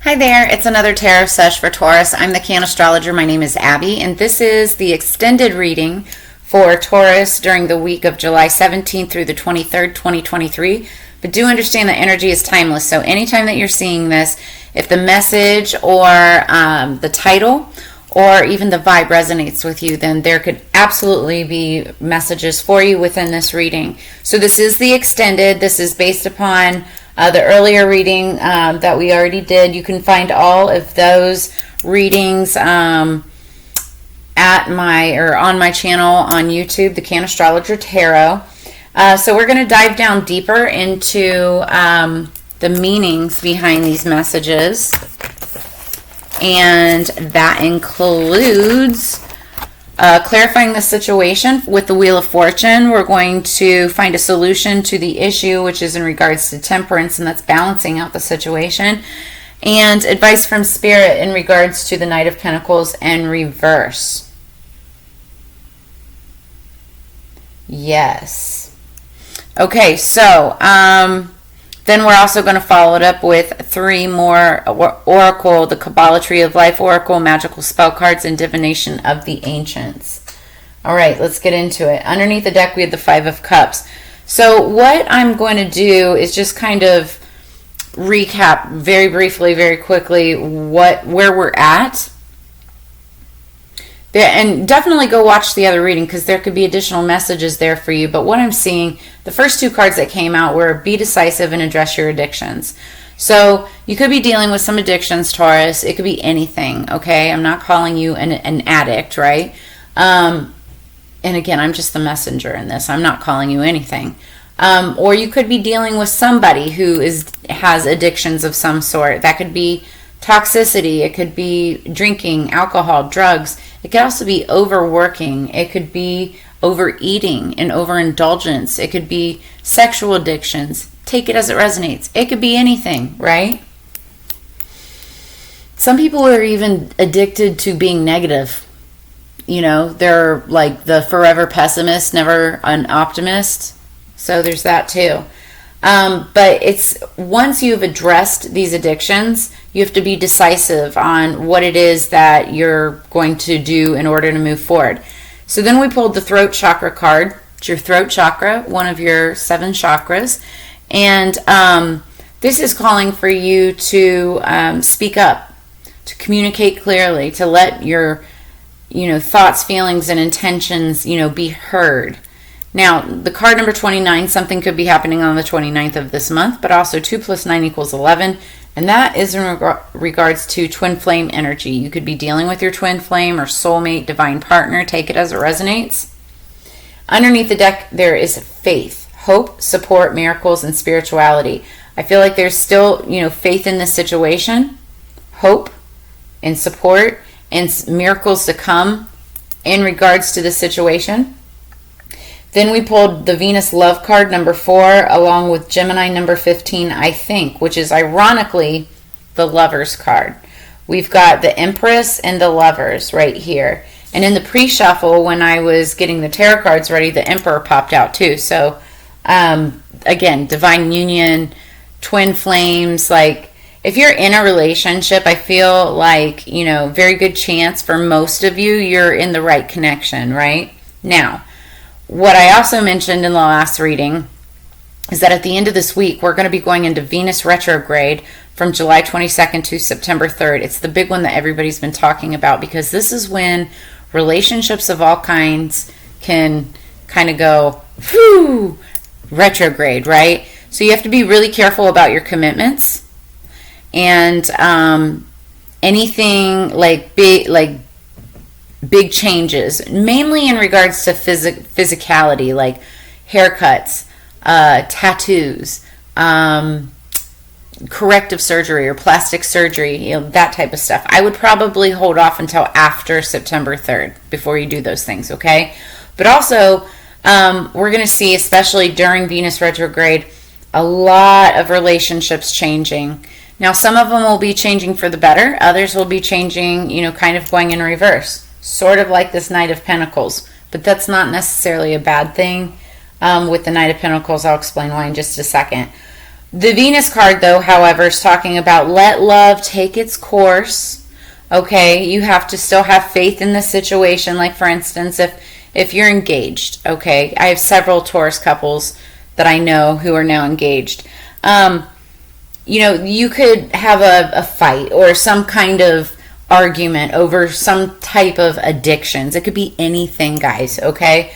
Hi there, it's another tarot sesh for Taurus. I'm the Cannastrologer. My name is Abby, and this is the extended reading for Taurus during the week of July 17th through the 23rd, 2023. But do understand that energy is timeless, so anytime that you're seeing this, if the message or the title or even the vibe resonates with you, then there could absolutely be messages for you within this reading. So this is the extended. This is based upon the earlier reading that we already did. You can find all of those readings at my on my channel on YouTube, the Cannastrologer Tarot. So we're going to dive down deeper into the meanings behind these messages, and that includes clarifying the situation with the Wheel of Fortune. We're going to find a solution to the issue, which is in regards to temperance, and that's balancing out the situation. And advice from Spirit in regards to the Knight of Pentacles and reverse. Yes. Okay, so then we're also going to follow it up with 3 more Oracle, the Kabbalah Tree of Life Oracle, Magical Spell Cards, and Divination of the Ancients. All right, let's get into it. Underneath the deck, we have the 5 of Cups. So what I'm going to do is just kind of recap very briefly, very quickly, where we're at. And definitely go watch the other reading because there could be additional messages there for you. But what I'm seeing, the first 2 cards that came out were be decisive and address your addictions. So you could be dealing with some addictions, Taurus. It could be anything, okay? I'm not calling you an addict, right? And again, I'm just the messenger in this. I'm not calling you anything. Or you could be dealing with somebody who has addictions of some sort. That could be toxicity. It could be drinking, alcohol, drugs. It could also be overworking. It could be overeating and overindulgence. It could be sexual addictions. Take it as it resonates. It could be anything, right? Some people are even addicted to being negative. You know, they're like the forever pessimist, never an optimist. So there's that too. But it's once you've addressed these addictions, you have to be decisive on what it is that you're going to do in order to move forward. So then we pulled the throat chakra card. It's your throat chakra, one of your 7 chakras. And this is calling for you to speak up, to communicate clearly, to let your thoughts, feelings, and intentions, be heard. Now, the card number 29, something could be happening on the 29th of this month, but also 2 + 9 = 11. And that is in regards to twin flame energy. You could be dealing with your twin flame or soulmate, divine partner. Take it as it resonates. Underneath the deck, there is faith, hope, support, miracles, and spirituality. I feel like there's still, faith in this situation, hope, and support, and miracles to come in regards to the situation. Then we pulled the Venus Love card, number 4, along with Gemini, number 15, I think, which is ironically the Lovers card. We've got the Empress and the Lovers right here. And in the pre-shuffle, when I was getting the tarot cards ready, the Emperor popped out too. So, again, divine union, twin flames. Like, if you're in a relationship, I feel like, very good chance for most of you, you're in the right connection, right? Now, what I also mentioned in the last reading is that at the end of this week, we're going to be going into Venus retrograde from July 22nd to September 3rd. It's the big one that everybody's been talking about because this is when relationships of all kinds can kind of go, whew, retrograde, right? So you have to be really careful about your commitments and anything like big changes, mainly in regards to physicality, like haircuts, tattoos, corrective surgery or plastic surgery, that type of stuff. I would probably hold off until after September 3rd before you do those things, okay? But also, we're going to see, especially during Venus retrograde, a lot of relationships changing. Now, some of them will be changing for the better. Others will be changing, kind of going in reverse. Sort of like this Knight of Pentacles, but that's not necessarily a bad thing with the Knight of Pentacles. I'll explain why in just a second. The Venus card, though, however, is talking about let love take its course. Okay, you have to still have faith in the situation. Like, for instance, if you're engaged, okay, I have several Taurus couples that I know who are now engaged. You know, you could have a fight or some kind of argument over some type of addictions. It could be anything, guys, okay?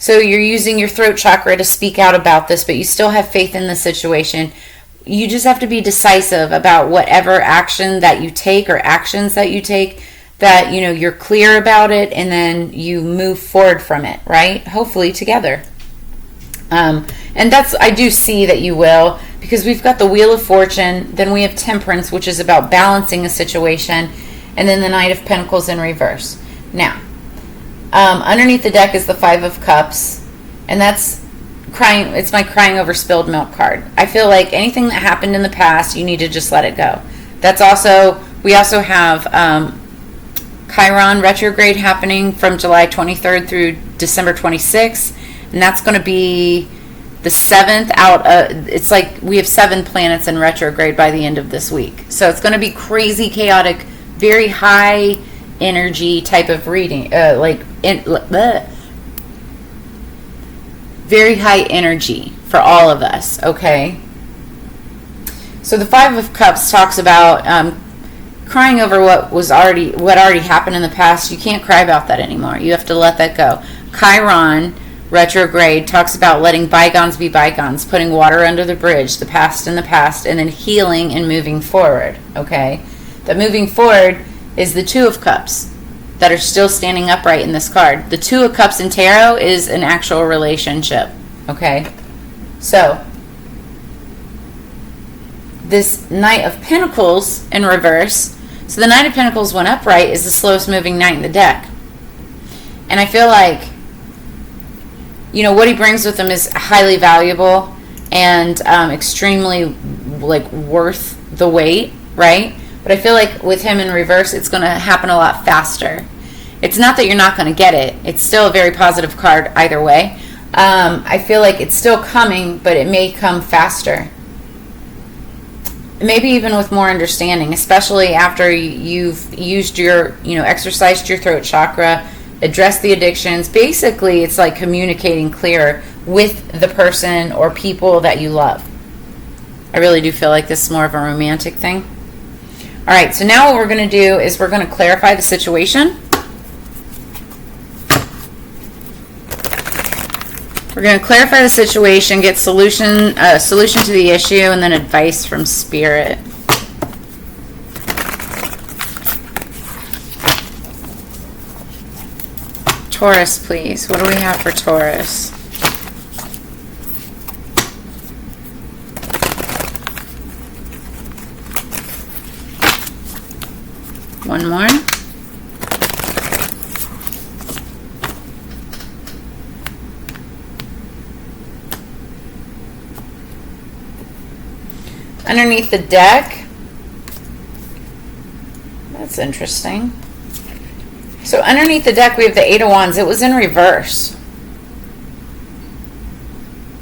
So you're using your throat chakra to speak out about this, but you still have faith in the situation. You just have to be decisive about whatever action that you take or actions that you take, that, you know, you're clear about it and then you move forward from it, right? Hopefully together. And that's, I do see that you will, because we've got the Wheel of Fortune, then we have Temperance, which is about balancing a situation, and then the Knight of Pentacles in reverse. Now, underneath the deck is the Five of Cups, and that's crying. It's my crying over spilled milk card. I feel like anything that happened in the past, you need to just let it go. That's also, we also have Chiron retrograde happening from July 23rd through December 26th, and that's going to be the 7th out. It's like we have 7 planets in retrograde by the end of this week. So it's going to be crazy, chaotic, very high energy type of reading, very high energy for all of us, okay? So the Five of Cups talks about crying over what already happened in the past. You can't cry about that anymore. You have to let that go. Chiron retrograde talks about letting bygones be bygones, putting water under the bridge, the past in the past, and then healing and moving forward, okay? That moving forward is the Two of Cups that are still standing upright in this card. The Two of Cups in tarot is an actual relationship, okay? So, this Knight of Pentacles in reverse, so the Knight of Pentacles when upright is the slowest moving knight in the deck. And I feel like, you know, what he brings with him is highly valuable and extremely, like, worth the wait, right? But I feel like with him in reverse, it's going to happen a lot faster. It's not that you're not going to get it. It's still a very positive card either way. I feel like it's still coming, but it may come faster. Maybe even with more understanding, especially after you've used your, exercised your throat chakra, addressed the addictions. Basically, it's like communicating clearer with the person or people that you love. I really do feel like this is more of a romantic thing. All right, so now what we're going to do is we're going to clarify the situation. We're going to clarify the situation, get solution to the issue, and then advice from Spirit. Taurus, please. What do we have for Taurus? One more. Underneath the deck, that's interesting. So underneath the deck we have the Eight of Wands. It was in reverse.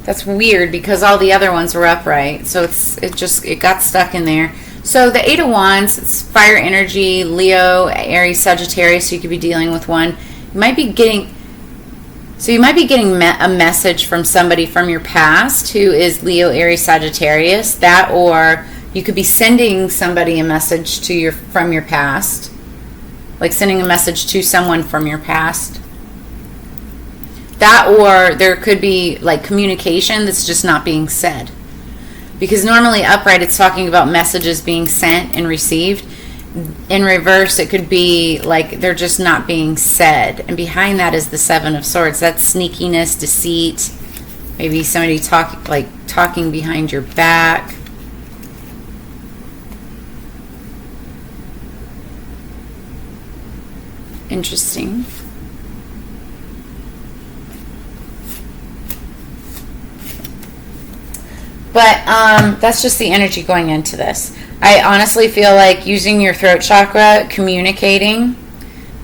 That's weird because all the other ones were upright. So it got stuck in there. So the Eight of Wands, it's fire energy, Leo, Aries, Sagittarius. So you could be dealing with one. You might be getting a message from somebody from your past who is Leo, Aries, Sagittarius. That, or you could be sending somebody a message from your past, like sending a message to someone from your past. That, or there could be like communication that's just not being said. Because normally upright, it's talking about messages being sent and received. In reverse, it could be like they're just not being said. And behind that is the Seven of Swords. That's sneakiness, deceit. Maybe somebody talking behind your back. Interesting. But that's just the energy going into this. I honestly feel like using your throat chakra, communicating,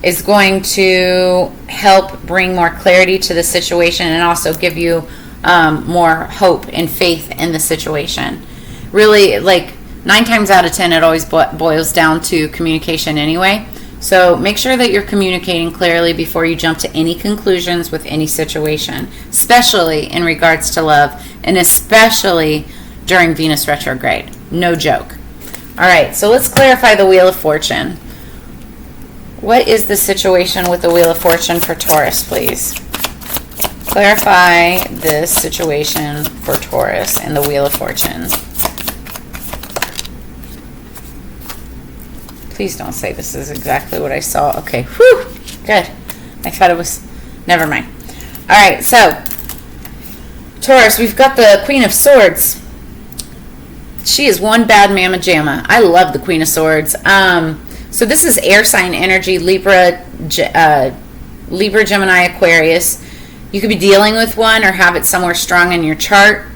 is going to help bring more clarity to the situation and also give you more hope and faith in the situation. Really, like 9 times out of 10, it always boils down to communication anyway. So make sure that you're communicating clearly before you jump to any conclusions with any situation, especially in regards to love, and especially during Venus retrograde. No joke. All right, so let's clarify the Wheel of Fortune. What is the situation with the Wheel of Fortune for Taurus, please? Clarify this situation for Taurus and the Wheel of Fortune. Please don't say this is exactly what I saw. Okay, whew, good. I thought it was, never mind. All right, so Taurus, we've got the Queen of Swords. She is one bad mamma jamma. I love the Queen of Swords. So this is air sign energy, Libra, Gemini, Aquarius. You could be dealing with one or have it somewhere strong in your chart.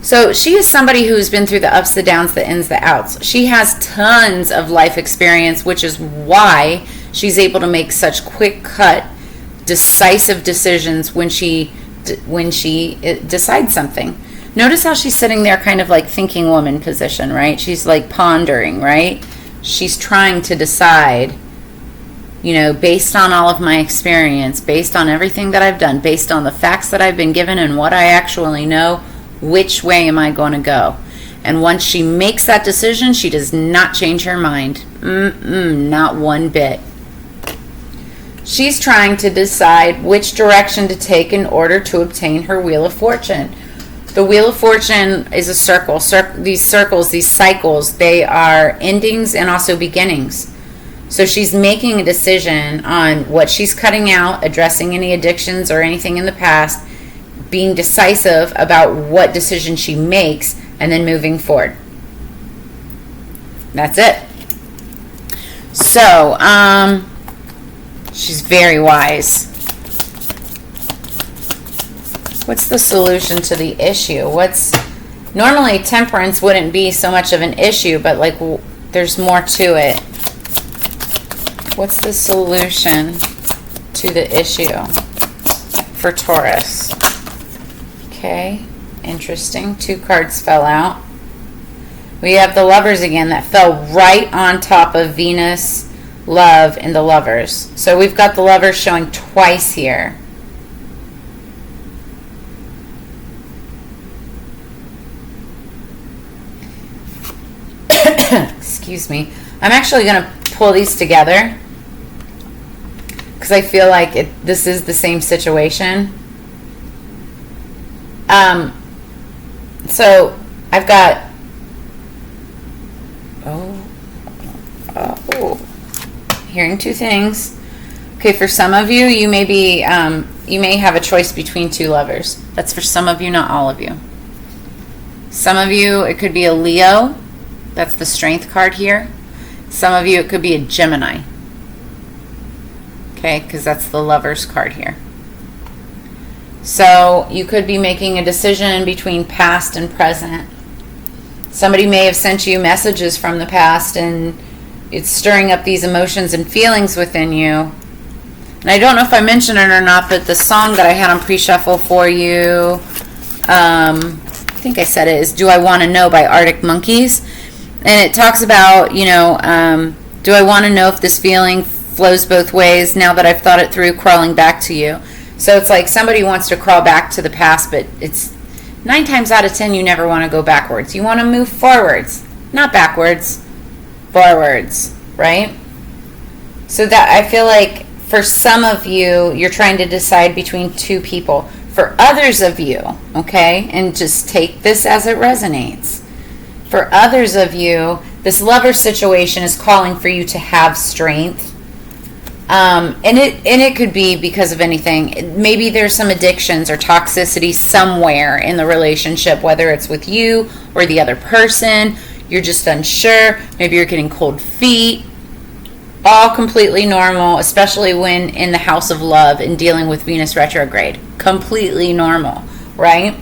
So she is somebody who's been through the ups, the downs, the ins, the outs. She has tons of life experience, which is why she's able to make such quick cut, decisive decisions when she decides something. Notice how she's sitting there kind of like thinking woman position, right? She's like pondering, right? She's trying to decide, you know, based on all of my experience, based on everything that I've done, based on the facts that I've been given and what I actually know, which way am I going to go? And once she makes that decision, she does not change her mind. Not one bit. She's trying to decide which direction to take in order to obtain her Wheel of Fortune. The Wheel of Fortune is a circle. These circles, these cycles, they are endings and also beginnings. So she's making a decision on what she's cutting out, addressing any addictions or anything in the past, being decisive about what decision she makes, and then moving forward. That's it. So, she's very wise. What's the solution to the issue? Normally temperance wouldn't be so much of an issue, but like there's more to it. What's the solution to the issue for Taurus? Okay, interesting. 2 cards fell out. We have the Lovers again that fell right on top of Venus, Love, and the Lovers. So we've got the Lovers showing twice here. Excuse me. I'm actually going to pull these together because I feel like this is the same situation. So I've got hearing 2 things. Okay, for some of you, you may be you may have a choice between 2 lovers. That's for some of you, not all of you. Some of you, it could be a Leo. That's the Strength card here. Some of you, it could be a Gemini. Okay, because that's the Lovers card here. So you could be making a decision between past and present. Somebody may have sent you messages from the past and it's stirring up these emotions and feelings within you. And I don't know if I mentioned it or not, but the song that I had on pre-shuffle for you, I think I said it, is Do I Want to Know by Arctic Monkeys. And it talks about, you know, do I want to know if this feeling flows both ways now that I've thought it through, crawling back to you. So it's like somebody wants to crawl back to the past, but it's 9 times out of 10 you never want to go backwards. You want to move forwards, not backwards, forwards, right? So that I feel like for some of you, you're trying to decide between 2 people. For others of you, okay, and just take this as it resonates. For others of you, this lover situation is calling for you to have strength. And it could be because of anything. Maybe there's some addictions or toxicity somewhere in the relationship, whether it's with you or the other person. You're just unsure. Maybe you're getting cold feet. All completely normal, especially when in the house of love and dealing with Venus retrograde. Completely normal, right?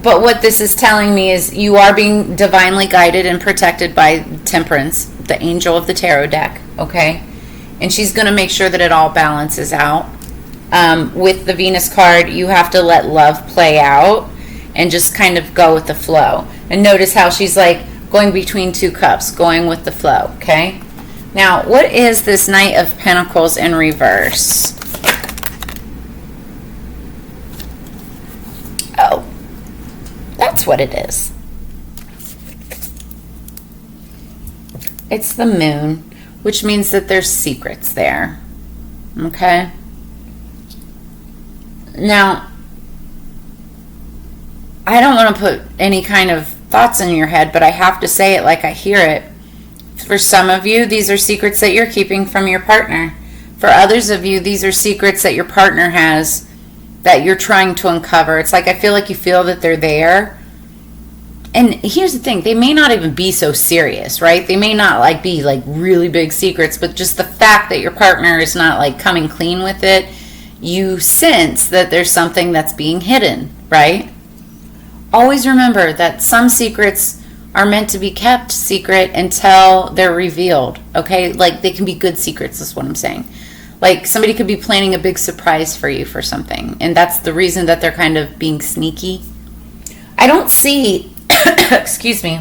But what this is telling me is you are being divinely guided and protected by Temperance, the angel of the tarot deck, okay? And she's going to make sure that it all balances out. with the Venus card, you have to let love play out and just kind of go with the flow. And notice how she's like going between two cups, going with the flow, okay? Now, what is this Knight of Pentacles in reverse? Oh, that's what it is. It's the Moon, which means that there's secrets there, okay? Now, I don't want to put any kind of thoughts in your head, but I have to say it like I hear it. For some of you, these are secrets that you're keeping from your partner. For others of you, these are secrets that your partner has that you're trying to uncover. It's like I feel like you feel that they're there. And here's the thing, they may not even be so serious, right? They may not like be like really big secrets, but just the fact that your partner is not like coming clean with it, you sense that there's something that's being hidden, right? Always remember that some secrets are meant to be kept secret until they're revealed, okay? Like they can be good secrets, is what I'm saying. Like somebody could be planning a big surprise for you for something, and that's the reason that they're kind of being sneaky. I don't see, excuse me,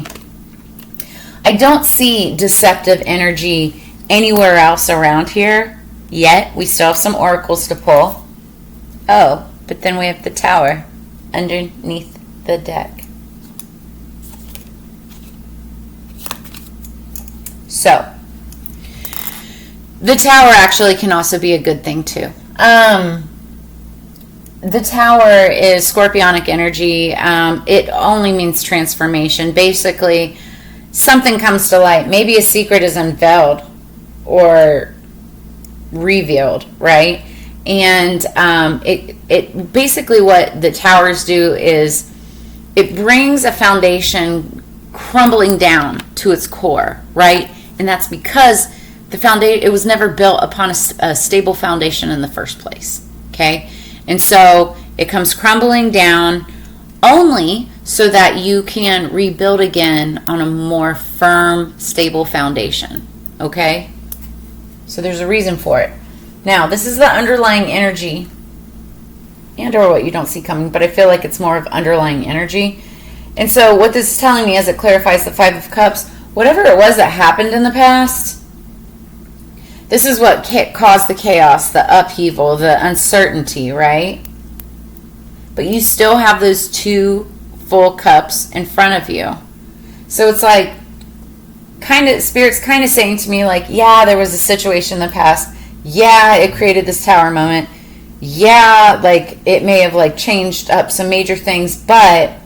I don't see deceptive energy anywhere else around here yet. We still have some oracles to pull. Oh, but then we have the Tower underneath the deck. So, the Tower actually can also be a good thing too. The Tower is scorpionic energy. It only means transformation. Basically, something comes to light. Maybe a secret is unveiled or revealed, right? And it basically what the Towers do is it brings a foundation crumbling down to its core, right? And that's because the foundation, it was never built upon a stable foundation in the first place, okay? And so it comes crumbling down only so that you can rebuild again on a more firm, stable foundation, okay? So there's a reason for it. Now, this is the underlying energy and or what you don't see coming, but I feel like it's more of underlying energy. And so what this is telling me as it clarifies the Five of Cups, whatever it was that happened in the past, this is what caused the chaos, the upheaval, the uncertainty, right? But you still have those two full cups in front of you. So it's like, Spirit's kind of saying to me like, yeah, there was a situation in the past. Yeah, it created this Tower moment. Yeah, like it may have like changed up some major things, but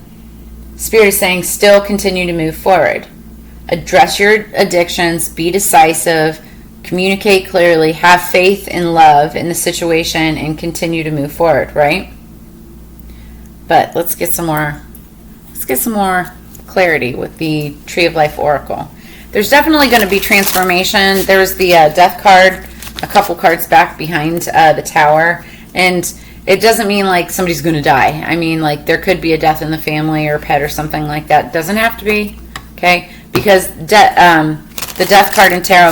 Spirit is saying still continue to move forward. Address your addictions, be decisive, communicate clearly, have faith and love in the situation, and continue to move forward, right? But let's get some more clarity with the Tree of Life Oracle. There's definitely going to be transformation. There's the Death card a couple cards back behind the Tower, and it doesn't mean like somebody's going to die. I mean, like there could be a death in the family or a pet or something like that. Doesn't have to be, okay? Because the Death card in Tarot